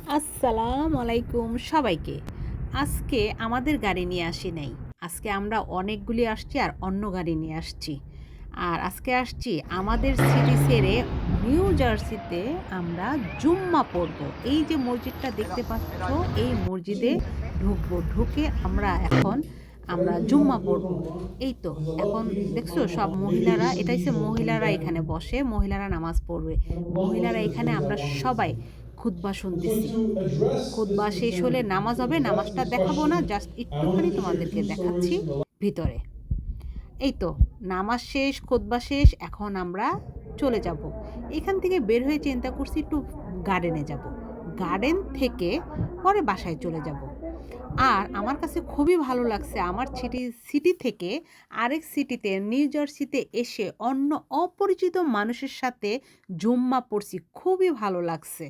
আসসালামু আলাইকুম সবাইকে। আজকে আমাদের গাড়ি নিয়ে আসি নাই। আজকে আমরা অনেকগুলি আসছি আর অন্য গাড়ি নিয়ে আসছি। আর আজকে আসছি আমাদের সিটি ছেড়ে নিউ জার্সিতে আমরা জুম্মা পড়বো। এই যে মসজিদটা দেখতে পাচ্ছ, এই মসজিদে ঢুকবো। ঢুকে আমরা জুম্মা পড়বো। এই তো এখন দেখছো সব মহিলারা, এটা হচ্ছে মহিলারা এখানে বসে, মহিলারা নামাজ পড়বে। মহিলারা এখানে আমরা সবাই খুতবা শুনতেছি। খুতবা শেষ হলে নামাজ হবে। নামাজটা দেখাবো না, জাস্ট একটুখানি তোমাদেরকে দেখাচ্ছি ভিতরে। এই তো নামাজ শেষ, খুতবা শেষ। এখন আমরা চলে যাব। এখান থেকে বের হয়ে চিন্তা করছি একটু গার্ডেনে যাব। গার্ডেন থেকে পরে বাসায় চলে যাব। আর আমার কাছে খুবই ভালো লাগছে আমার সিটি থেকে আরেক সিটিতে নিউ জার্সিতে এসে অন্য অপরিচিত মানুষের সাথে জুম্মা পড়ছি। খুবই ভালো লাগছে।